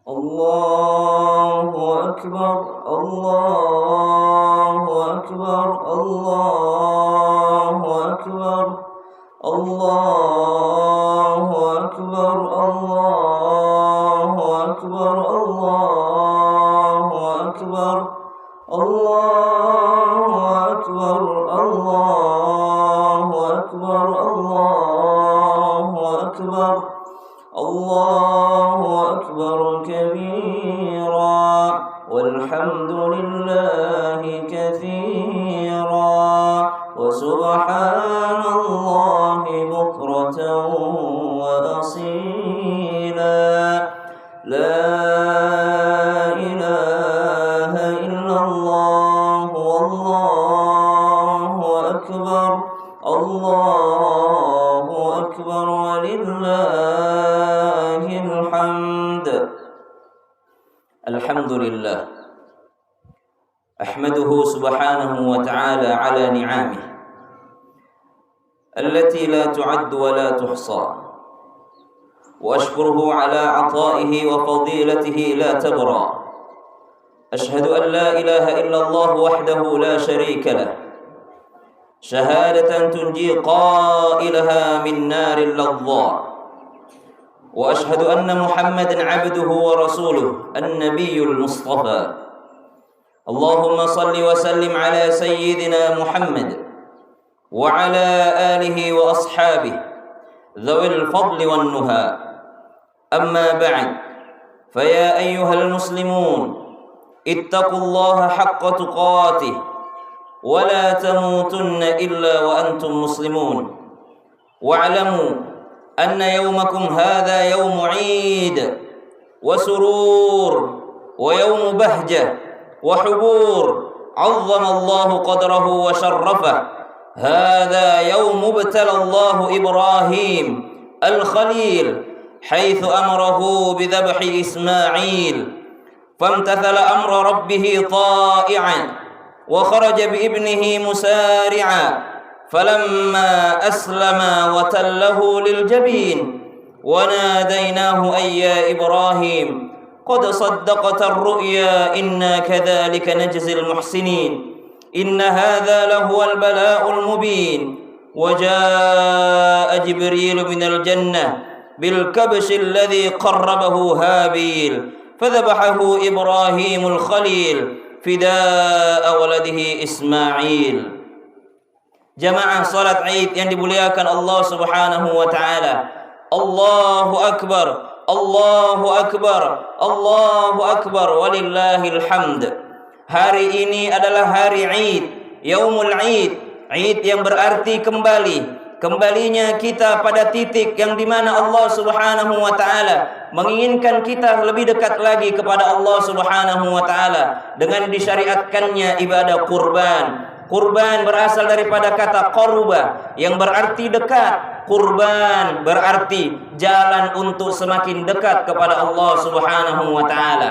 الله أكبر الله أكبر الله أكبر الله أكبر الله أكبر الله أكبر الله أكبر الله أكبر الله أكبر الله أكبر كبيرا والحمد لله كثيرا وسبحان الله بكرة وأصيلا لا إله إلا الله والله أكبر الله أكبر ولله الحمد. الحمد لله أحمده سبحانه وتعالى على نعمه التي لا تعد ولا تحصى، وأشكره على عطائه وفضيلته لا تبرى. أشهد أن لا إله إلا الله وحده لا شريك له، شهادة تنجي قائلها من نار اللظى. وأشهد أن محمدًا عبده ورسوله النبي المصطفى. اللهم صل وسلم على سيدنا محمد وعلى آله وأصحابه ذوي الفضل والنهى. أما بعد، فيا أيها المسلمون اتقوا الله حق تقاته ولا تموتن إلا وأنتم مسلمون، واعلموا أن يومكم هذا يوم عيد وسرور ويوم بهجة وحبور عظم الله قدره وشرفه. هذا يوم ابتلى الله إبراهيم الخليل حيث أمره بذبح إسماعيل، فامتثل أمر ربه طائعا وخرج بابنه مسارعا، فلما أسلم وتله للجبين وناديناه أي يا إبراهيم قد صدقت الرؤيا إنا كذلك نجزي المحسنين إن هذا لهو البلاء المبين. وجاء جبريل من الجنة بالكبش الذي قربه هابيل فذبحه إبراهيم الخليل فداء ولده إسماعيل. Jamaah salat Id yang dimuliakan Allah Subhanahu wa taala. Allahu akbar, Allahu akbar, Allahu akbar walillahil hamd. Hari ini adalah hari Id, Yaumul Id, Id yang berarti kembali. Kembalinya kita pada titik yang dimana Allah Subhanahu wa ta'ala menginginkan kita lebih dekat lagi kepada Allah Subhanahu wa ta'ala dengan disyariatkannya ibadah kurban. Kurban berasal daripada kata qaruba yang berarti dekat. Kurban berarti jalan untuk semakin dekat kepada Allah Subhanahu wa ta'ala.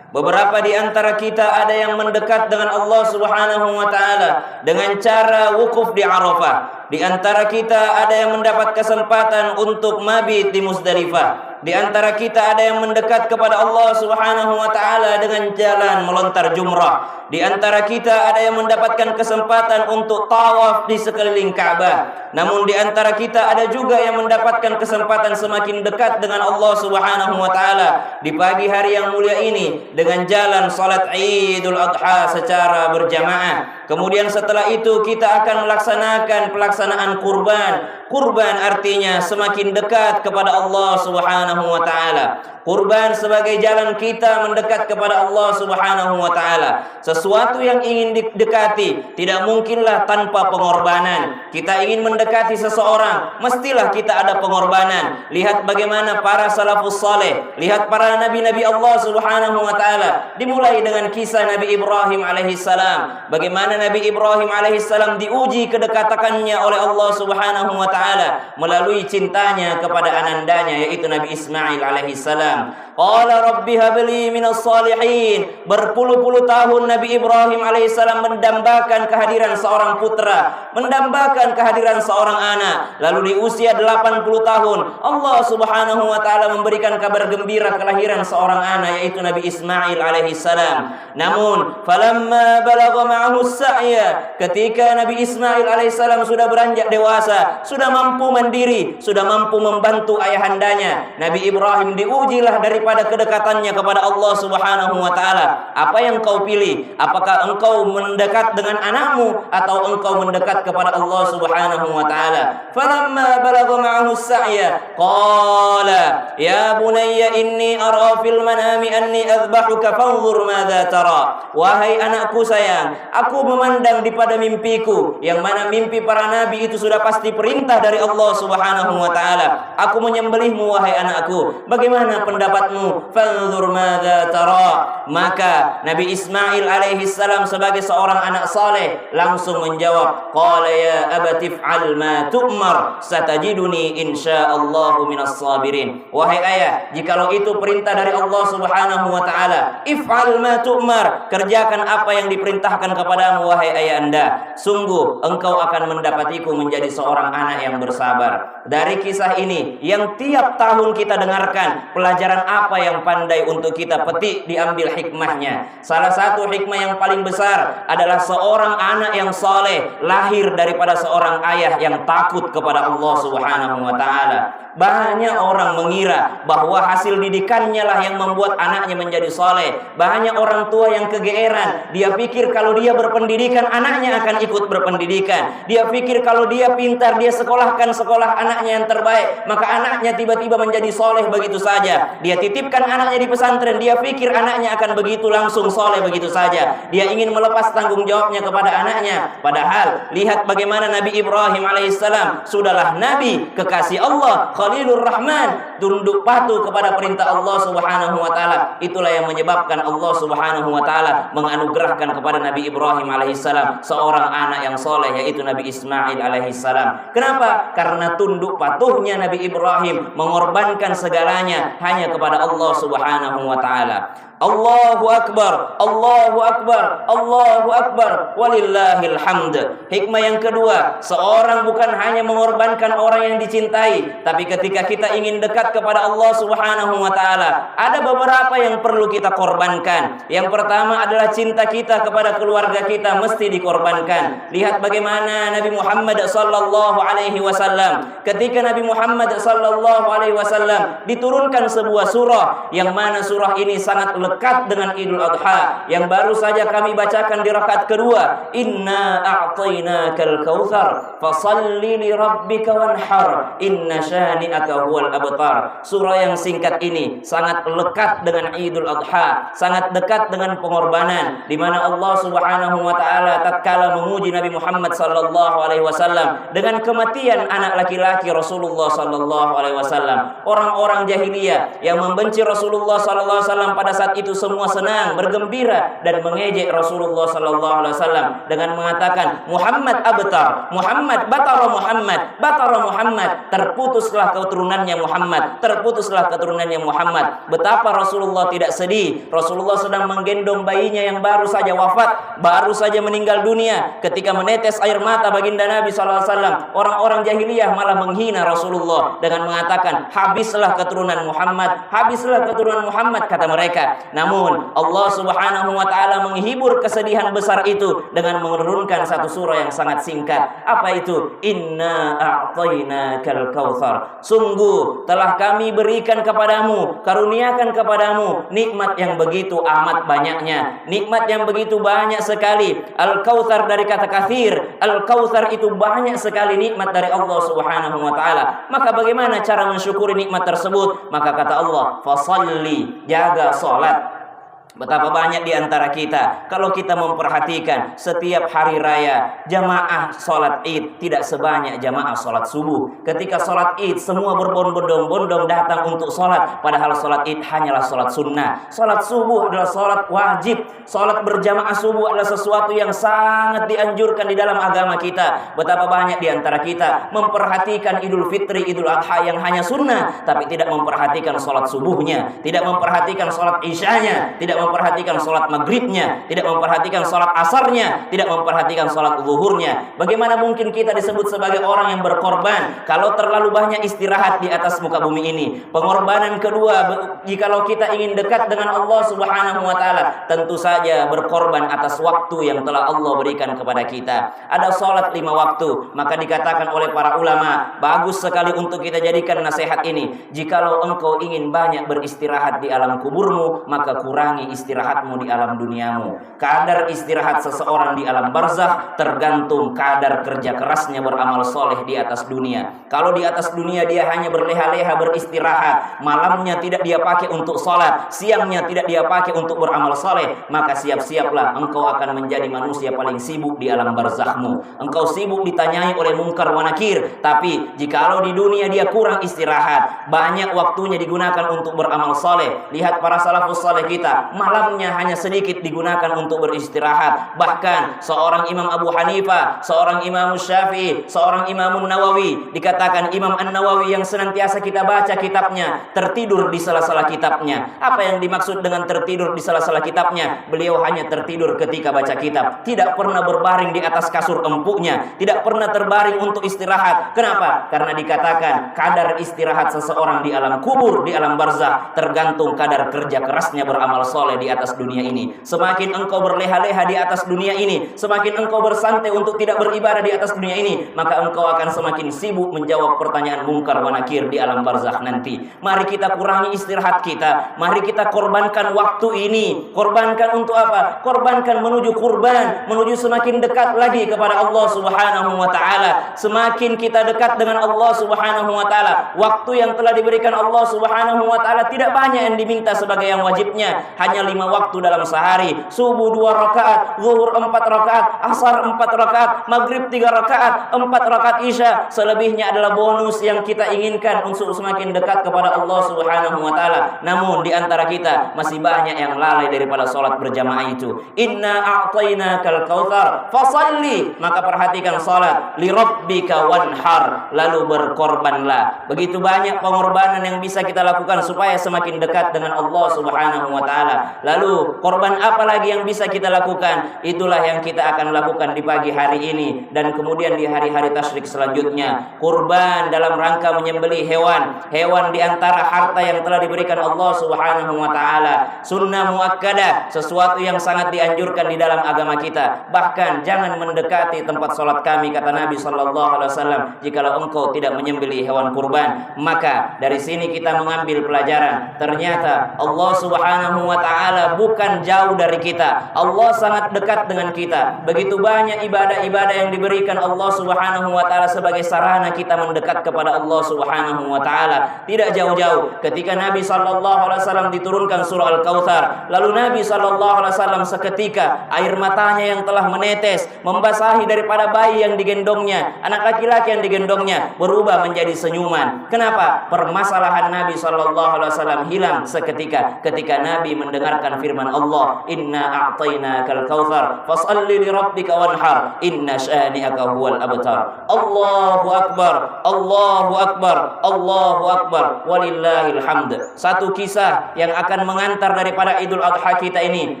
Beberapa di antara kita ada yang mendekat dengan Allah Subhanahu wa ta'ala dengan cara wukuf di Arafah. Di antara kita ada yang mendapat kesempatan untuk mabit di Muzdalifah. Di antara kita ada yang mendekat kepada Allah Subhanahu wa ta'ala dengan jalan melontar jumrah. Di antara kita ada yang mendapatkan kesempatan untuk tawaf di sekeliling Ka'bah. Namun di antara kita ada juga yang mendapatkan kesempatan semakin dekat dengan Allah Subhanahu wa ta'ala di pagi hari yang mulia ini dengan jalan salat Idul Adha secara berjamaah. Kemudian setelah itu kita akan melaksanakan pelaksanaan kurban. Kurban artinya semakin dekat kepada Allah Subhanahu wa ta'ala. Kurban sebagai jalan kita mendekat kepada Allah Subhanahu wa ta'ala. Sesuatu yang ingin didekati tidak mungkinlah tanpa pengorbanan. Kita ingin mendekati seseorang, mestilah kita ada pengorbanan. Lihat bagaimana para salafus saleh, lihat para nabi-nabi Allah Subhanahu wa ta'ala. Dimulai dengan kisah Nabi Ibrahim alaihissalam. Bagaimana Nabi Ibrahim alaihissalam diuji kedekatannya oleh Allah Subhanahu wa ta'ala melalui cintanya kepada anandanya yaitu Nabi Ismail alaihissalam. Qala rabbi habli minas salihin. Berpuluh-puluh tahun Nabi Nabi Ibrahim alaihissalam mendambakan kehadiran seorang putra, mendambakan kehadiran seorang anak. Lalu di usia 80 tahun, Allah Subhanahu wa taala memberikan kabar gembira kelahiran seorang anak, yaitu Nabi Ismail alaihissalam. Namun, falamma balagha ma'ahu as-sa'ya, ketika Nabi Ismail alaihissalam sudah beranjak dewasa, sudah mampu mandiri, sudah mampu membantu ayahandanya, Nabi Ibrahim diujilah daripada kedekatannya kepada Allah Subhanahu wa taala. Apa yang kau pilih? Apakah engkau mendekat dengan anakmu atau engkau mendekat kepada Allah Subhanahu wa taala? Falamma balagha ma'ahu as-sa'ya qala ya bunayya inni ara fil manami anni adhbahuka fanzur madza tara. Wahai anakku sayang, aku memandang di pada mimpiku, yang mana mimpi para nabi itu sudah pasti perintah dari Allah Subhanahu wa taala. Aku menyembelihmu wahai anakku, bagaimana pendapatmu? Fanzur madza tara. Maka Nabi Ismail alaihi salam sebagai seorang anak saleh langsung menjawab, qala ya abati fa'al ma tu'mar satajiduni insyaallahu minas sabirin. Wahai ayah, jikalau itu perintah dari Allah Subhanahu wa taala, if'al ma tu'mar, kerjakan apa yang diperintahkan kepadamu wahai ayah anda. Sungguh engkau akan mendapatiku menjadi seorang anak yang bersabar. Dari kisah ini yang tiap tahun kita dengarkan, pelajaran apa yang pandai untuk kita petik diambil hikmahnya. Salah satu hikmah yang paling besar adalah seorang anak yang soleh lahir daripada seorang ayah yang takut kepada Allah Subhanahu wa taala. Banyak orang mengira bahwa hasil didikannya lah yang membuat anaknya menjadi soleh. Banyak orang tua yang kegeeran. Dia pikir kalau dia berpendidikan, anaknya akan ikut berpendidikan. Dia pikir kalau dia pintar, dia sekolahkan sekolah anaknya yang terbaik, maka anaknya tiba-tiba menjadi soleh begitu saja. Dia titipkan anaknya di pesantren, dia pikir anaknya akan begitu langsung soleh begitu saja. Dia ingin melepas tanggung jawabnya kepada anaknya. Padahal lihat bagaimana Nabi Ibrahim alaihissalam, sudahlah Nabi kekasih Allah, Khalilur Rahman, tunduk patuh kepada perintah Allah Subhanahu wa taala. Itulah yang menyebabkan Allah Subhanahu wa taala menganugerahkan kepada Nabi Ibrahim alaihissalam seorang anak yang soleh, yaitu Nabi Ismail alaihissalam. Kenapa? Karena tunduk patuhnya Nabi Ibrahim, mengorbankan segalanya hanya kepada Allah Subhanahu wa taala. Allahu Akbar, Allahu Akbar, Allahu Akbar, walillahil hamd. Hikmah yang kedua, seorang bukan hanya mengorbankan orang yang dicintai, tapi ketika kita ingin dekat kepada Allah Subhanahu wa taala, ada beberapa yang perlu kita korbankan. Yang pertama adalah cinta kita kepada keluarga kita mesti dikorbankan. Lihat bagaimana Nabi Muhammad sallallahu alaihi wasallam, ketika Nabi Muhammad sallallahu alaihi wasallam diturunkan sebuah surah, yang mana surah ini sangat lekat dengan Idul Adha yang baru saja kami bacakan di rakaat kedua. Inna a'tainakal kautsar fasalli li rabbika wanhar inna syani'aka huwal abtar. Surah yang singkat ini sangat lekat dengan Idul Adha, sangat dekat dengan pengorbanan, di mana Allah Subhanahu wa taala tatkala menguji Nabi Muhammad sallallahu alaihi wasallam dengan kematian anak laki-laki Rasulullah sallallahu alaihi wasallam. Orang-orang jahiliyah yang membenci Rasulullah sallallahu alaihi wasallam pada saat itu semua senang, bergembira dan mengejek Rasulullah sallallahu alaihi wasallam dengan mengatakan, Muhammad abtar, Muhammad batara, Muhammad batara, Muhammad, terputuslah keturunannya Muhammad, terputuslah keturunannya Muhammad. Betapa Rasulullah tidak sedih. Rasulullah sedang menggendong bayinya yang baru saja wafat, baru saja meninggal dunia. Ketika menetes air mata baginda Nabi sallallahu alaihi wasallam, orang-orang jahiliyah malah menghina Rasulullah dengan mengatakan, habislah keturunan Muhammad, habislah keturunan Muhammad, kata mereka. Namun Allah Subhanahu wa taala menghibur kesedihan besar itu dengan menurunkan satu surah yang sangat singkat. Apa itu? Inna a'tainakal kautsar. Sungguh telah kami berikan kepadamu, karuniakan kepadamu nikmat yang begitu amat banyaknya, nikmat yang begitu banyak sekali. Al-kautsar dari kata katsir, al-kautsar itu banyak sekali nikmat dari Allah Subhanahu wa taala. Maka bagaimana cara mensyukuri nikmat tersebut? Maka kata Allah, fasalli, jaga salat. Betapa banyak di antara kita, kalau kita memperhatikan setiap hari raya, jamaah sholat id tidak sebanyak jamaah sholat subuh. Ketika sholat id semua berbondong-bondong datang untuk sholat, padahal sholat id hanyalah sholat sunnah. Sholat subuh adalah sholat wajib. Sholat berjamaah subuh adalah sesuatu yang sangat dianjurkan di dalam agama kita. Betapa banyak di antara kita memperhatikan Idul Fitri, Idul Adha yang hanya sunnah, tapi tidak memperhatikan sholat subuhnya, tidak memperhatikan sholat isyanya, tidak memperhatikan sholat maghribnya, tidak memperhatikan sholat asarnya, tidak memperhatikan sholat zuhurnya. Bagaimana mungkin kita disebut sebagai orang yang berkorban kalau terlalu banyak istirahat di atas muka bumi ini? Pengorbanan kedua, jikalau kita ingin dekat dengan Allah Subhanahu wa taala, tentu saja berkorban atas waktu yang telah Allah berikan kepada kita. Ada sholat 5 waktu, maka dikatakan oleh para ulama, bagus sekali untuk kita jadikan nasihat ini. Jikalau engkau ingin banyak beristirahat di alam kuburmu, maka kurangi istirahatmu di alam duniamu. Kadar istirahat seseorang di alam barzakh tergantung kadar kerja kerasnya beramal soleh di atas dunia. Kalau di atas dunia dia hanya berleha-leha beristirahat, malamnya tidak dia pakai untuk sholat, siangnya tidak dia pakai untuk beramal soleh, maka siap-siaplah engkau akan menjadi manusia paling sibuk di alam barzakhmu. Engkau sibuk ditanyai oleh mungkar wa nakir. Tapi jikalau di dunia dia kurang istirahat, banyak waktunya digunakan untuk beramal soleh. Lihat para salafus soleh kita, malamnya hanya sedikit digunakan untuk beristirahat. Bahkan seorang Imam Abu Hanifah, seorang Imam Syafi'i, seorang Imam Nawawi, dikatakan Imam An-Nawawi yang senantiasa kita baca kitabnya, tertidur di sela-sela kitabnya. Apa yang dimaksud dengan tertidur di sela-sela kitabnya? Beliau hanya tertidur ketika baca kitab, tidak pernah berbaring di atas kasur empuknya, tidak pernah terbaring untuk istirahat. Kenapa? Karena dikatakan kadar istirahat seseorang di alam kubur, di alam barzakh, tergantung kadar kerja kerasnya beramal soleh di atas dunia ini. Semakin engkau berleha-leha di atas dunia ini, semakin engkau bersantai untuk tidak beribadah di atas dunia ini, maka engkau akan semakin sibuk menjawab pertanyaan mungkar wa nakir di alam barzakh nanti. Mari kita kurangi istirahat kita, mari kita korbankan waktu ini. Korbankan untuk apa? Korbankan menuju kurban, menuju semakin dekat lagi kepada Allah Subhanahu wa taala. Semakin kita dekat dengan Allah Subhanahu wa taala, waktu yang telah diberikan Allah Subhanahu wa taala tidak banyak yang diminta sebagai yang wajibnya, hanya 5 waktu dalam sehari. Subuh 2 rakaat, zuhur 4 rakaat, asar 4 rakaat, maghrib 3 rakaat, 4 rakaat isya. Selebihnya adalah bonus yang kita inginkan untuk semakin dekat kepada Allah Subhanahu wa taala. Namun di antara kita masih banyak yang lalai daripada salat berjamaah itu. Inna a'tainakal kautsar fasalli, maka perhatikan salat, li rabbika wanhar, lalu berkorbanlah. Begitu banyak pengorbanan yang bisa kita lakukan supaya semakin dekat dengan Allah Subhanahu wa taala. Lalu korban apa lagi yang bisa kita lakukan? Itulah yang kita akan lakukan di pagi hari ini dan kemudian di hari-hari tasyrik selanjutnya. Kurban dalam rangka menyembelih hewan di antara harta yang telah diberikan Allah Subhanahu wa taala. Sunnah muakkadah, sesuatu yang sangat dianjurkan di dalam agama kita. Bahkan jangan mendekati tempat salat kami, kata Nabi sallallahu alaihi wasallam, jikalau engkau tidak menyembelih hewan kurban. Maka dari sini kita mengambil pelajaran, ternyata Allah Subhanahu wa taala bukan jauh dari kita. Allah sangat dekat dengan kita. Begitu banyak ibadah-ibadah yang diberikan Allah Subhanahu wa taala sebagai sarana kita mendekat kepada Allah Subhanahu wa taala. Tidak jauh-jauh ketika Nabi sallallahu alaihi wasallam diturunkan surah Al-Kautsar, lalu Nabi sallallahu alaihi wasallam seketika air matanya yang telah menetes membasahi daripada bayi yang digendongnya, anak laki-laki yang digendongnya, berubah menjadi senyuman. Kenapa? Permasalahan Nabi sallallahu alaihi wasallam hilang seketika ketika Nabi mendengarkan firman Allah, Inna a'tainakal kautsar fashalli li rabbika wanhar inna syani'aka huwal abtar. Allahu akbar, Allahu akbar, Allahu akbar, walillahil hamd. Satu kisah yang akan mengantar daripada Idul Adha kita ini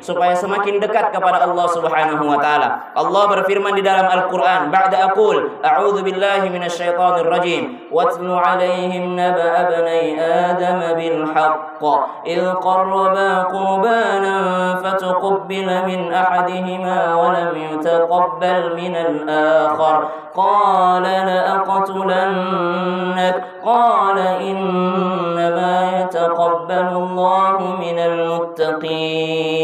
supaya semakin dekat kepada Allah Subhanahu wa taala. Allah berfirman di dalam Al-Qur'an, ba'da aqul a'udzu billahi minasyaitonir rajim, watlu 'alaihim naba'a bani adam bil haqq idh qarraba qurbanan fatuqabbala min ahadihima wa lam yutaqabbal min al-akhar qala la aqtulannak qala innama yataqabbalu Allahu minal muttaqin.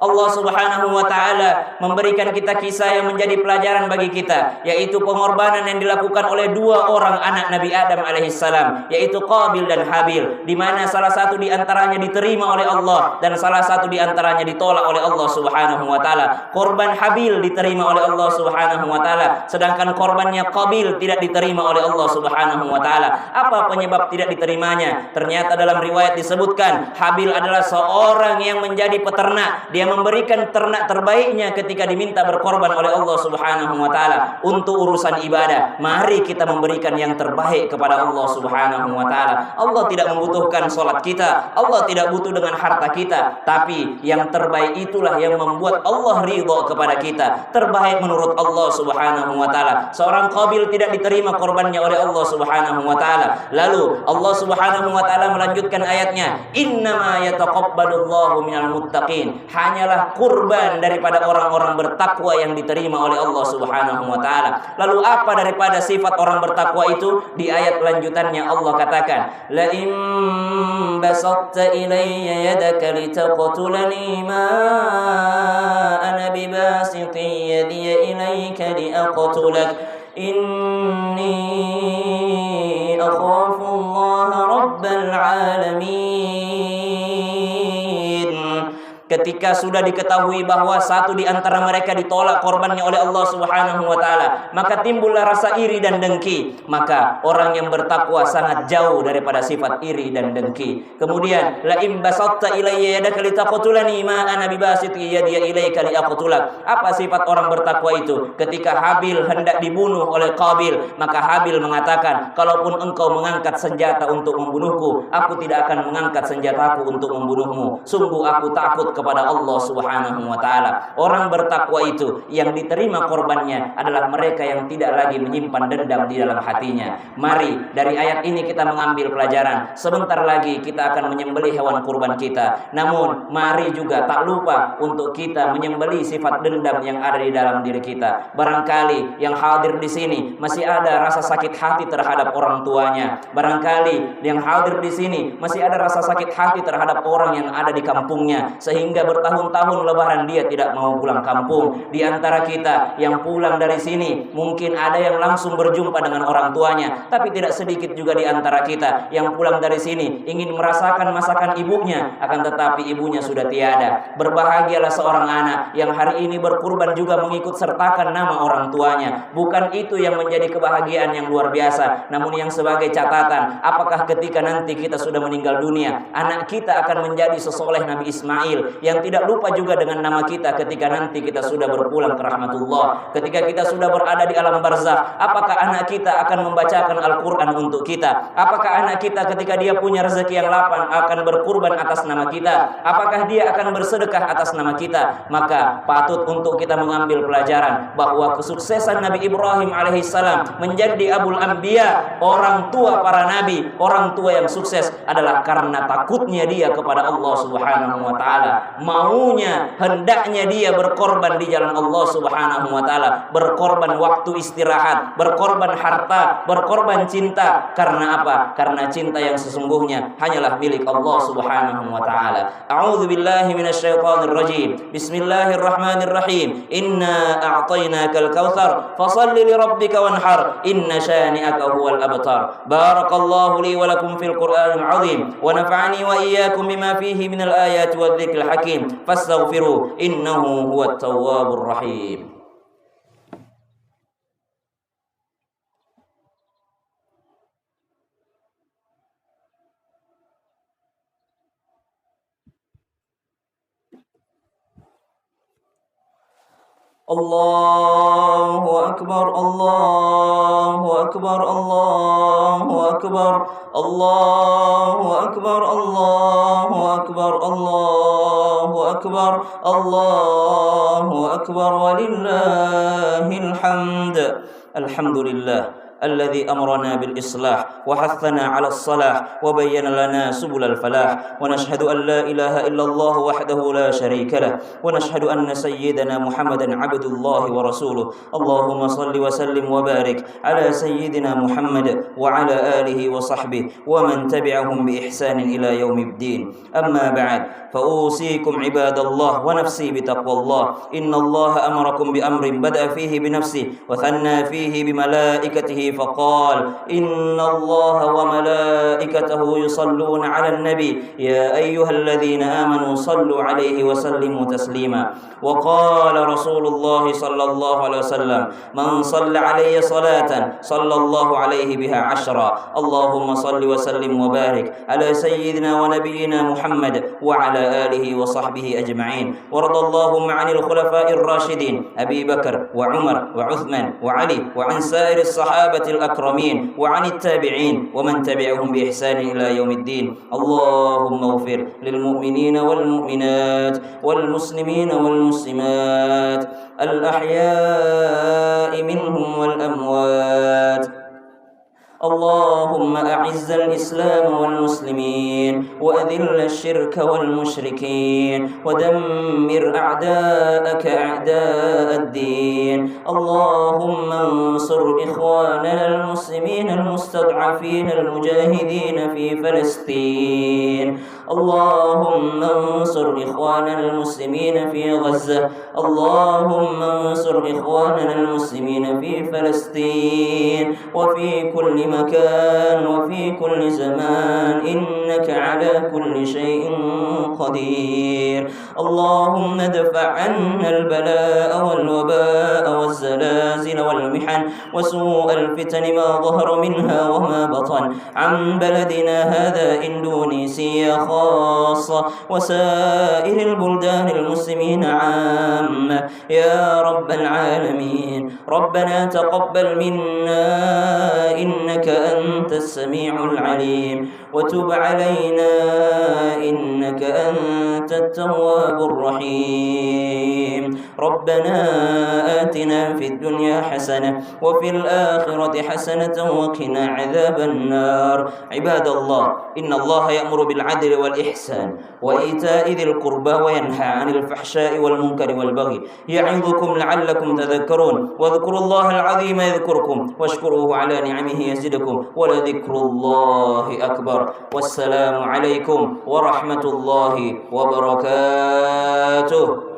Allah Subhanahu wa taala memberikan kita kisah yang menjadi pelajaran bagi kita, yaitu pengorbanan yang dilakukan oleh 2 orang anak Nabi Adam alaihissalam, yaitu Qabil dan Habil, di mana salah satu di antaranya diterima oleh Allah dan salah satu di antaranya ditolak oleh Allah Subhanahu wa taala. Korban Habil diterima oleh Allah Subhanahu wa taala, sedangkan korbannya Qabil tidak diterima oleh Allah Subhanahu wa taala. Apa penyebab tidak diterimanya? Ternyata dalam riwayat disebutkan Habil adalah seorang yang menjadi peternak. Dia yang memberikan ternak terbaiknya ketika diminta berkorban oleh Allah Subhanahu wa taala untuk urusan ibadah. Mari kita memberikan yang terbaik kepada Allah Subhanahu wa taala. Allah tidak membutuhkan salat kita, Allah tidak butuh dengan harta kita, tapi yang terbaik itulah yang membuat Allah ridha kepada kita. Terbaik menurut Allah Subhanahu wa taala. Seorang Qabil tidak diterima korbannya oleh Allah Subhanahu wa taala. Lalu Allah Subhanahu wa taala melanjutkan ayatnya, innama yataqabbalullahu minal muttaqin. Hanyalah kurban daripada orang-orang bertakwa yang diterima oleh Allah Subhanahu wa taala. Lalu apa daripada sifat orang bertakwa itu? Di ayat lanjutannya Allah katakan, la in basatta ilayya yadaka litaqtulani ma ana bibasiti yadi ilayka liaqtulak inni akhafu Allah rabbal alamin. Ketika sudah diketahui bahwa satu di antara mereka ditolak korbannya oleh Allah Subhanahu wa taala, maka timbullah rasa iri dan dengki. Maka orang yang bertakwa sangat jauh daripada sifat iri dan dengki. Kemudian, la in basatta ilayya yadaka litaqtulani ma ana bibasiti yadi ilayka liaqtulak. Apa sifat orang bertakwa itu? Ketika Habil hendak dibunuh oleh Qabil, maka Habil mengatakan, kalaupun engkau mengangkat senjata untuk membunuhku, aku tidak akan mengangkat senjataku untuk membunuhmu. Sungguh aku takut kepada Allah Subhanahu wa taala. Orang bertakwa itu yang diterima korbannya adalah mereka yang tidak lagi menyimpan dendam di dalam hatinya. Mari dari ayat ini kita mengambil pelajaran. Sebentar lagi kita akan menyembelih hewan kurban kita. Namun mari juga tak lupa untuk kita menyembelih sifat dendam yang ada di dalam diri kita. Barangkali yang hadir di sini masih ada rasa sakit hati terhadap orang tuanya. Barangkali yang hadir di sini masih ada rasa sakit hati terhadap orang yang ada di kampungnya, sehingga bertahun-tahun lebaran dia tidak mau pulang kampung. Di antara kita yang pulang dari sini mungkin ada yang langsung berjumpa dengan orang tuanya, tapi tidak sedikit juga di antara kita yang pulang dari sini ingin merasakan masakan ibunya, akan tetapi ibunya sudah tiada. Berbahagialah seorang anak yang hari ini berkurban juga mengikut sertakan nama orang tuanya. Bukan itu yang menjadi kebahagiaan yang luar biasa, namun yang sebagai catatan, apakah ketika nanti kita sudah meninggal dunia, anak kita akan menjadi sesoleh Nabi Ismail yang tidak lupa juga dengan nama kita ketika nanti kita sudah berpulang ke rahmatullah, ketika kita sudah berada di alam barzakh. Apakah anak kita akan membacakan Al-Quran untuk kita? Apakah anak kita ketika dia punya rezeki yang lapang akan berkurban atas nama kita? Apakah dia akan bersedekah atas nama kita? Maka patut untuk kita mengambil pelajaran bahwa kesuksesan Nabi Ibrahim alaihissalam menjadi Abul Anbiya, orang tua para nabi, orang tua yang sukses adalah karena takutnya dia kepada Allah Subhanahu wa taala. Maunya, hendaknya dia berkorban di jalan Allah Subhanahu wa taala, berkorban waktu istirahat, berkorban harta, berkorban cinta. Karena apa? Karena cinta yang sesungguhnya hanyalah milik Allah Subhanahu wa taala. A'udzu billahi minasyaitonir rajim. Bismillahirrahmanirrahim. Inna a'tainakal kautsar fashalli lirabbika wanhar inna syani'aka huwal abtar. Barakallahu li wa lakum fil Qur'anil 'azim wa nafa'ani wa iyyakum bima fihi minal ayati wadh-dhikril hakim fastaghfiru innahu huwat tawwabur rahim. Allahu akbar, Allahu akbar, Allahu akbar, Allahu akbar, Allahu akbar, Allahu akbar, Allahu akbar, walillahil hamd. Alhamdulillah الذي أمرنا بالإصلاح وحثنا على الصلاح وبين لنا سبل الفلاح ونشهد أن لا إله إلا الله وحده لا شريك له ونشهد أن سيدنا محمدا عبد الله ورسوله اللهم صل وسلم وبارك على سيدنا محمد وعلى آله وصحبه ومن تبعهم بإحسان إلى يوم الدين أما بعد فأوصيكم عباد الله ونفسي بتقوى الله إن الله أمركم بأمر بدأ فيه بنفسه وثنى فيه بملائكته فقال إن الله وملائكته يصلون على النبي يا أيها الذين آمنوا صلوا عليه وسلموا تسليما. وقال رسول الله صلى الله عليه وسلم من صلى علي صلاة صلى الله عليه بها 10. اللهم صل وسلم وبارك على سيدنا ونبينا محمد وعلى آله وصحبه أجمعين. وارض اللهم عن الخلفاء الراشدين أبي بكر وعمر وعثمان وعلي وعن سائر الصحابة الأكرمين وعن التابعين ومن تبعهم بإحسان إلى يوم الدين. اللهم اغفر للمؤمنين والمؤمنات والمسلمين والمسلمات الأحياء منهم والأموات. اللهم أعز الإسلام والمسلمين وأذل الشرك والمشركين ودمر أعداءك أعداء الدين. اللهم انصر إخواننا المسلمين المستضعفين المجاهدين في فلسطين. اللهم انصر إخواننا المسلمين في غزة. اللهم انصر إخواننا المسلمين في فلسطين وفي كل مكان وفي كل زمان إنك على كل شيء قدير. اللهم ادفع عنا البلاء والوباء والزلازل والمحن وسوء الفتن ما ظهر منها وما بطن عن بلدنا هذا إندونيسيا خاصة وسائر البلدان المسلمين عامة يا رب العالمين. ربنا تقبل منا إنك أنت السميع العليم وتب علينا إنك أنت التواب الرحيم. ربنا آتنا في الدنيا حسنة وفي الآخرة حسنة وقنا عذاب النار. عباد الله إن الله يأمر بالعدل والإحسان وإيتاء ذي القربى وينهى عن الفحشاء والمنكر والبغي يعظكم لعلكم تذكرون. واذكروا الله العظيم يذكركم واشكروه على نعمه يزدكم ولذكر الله أكبر. والسلام عليكم ورحمة الله وبركاته.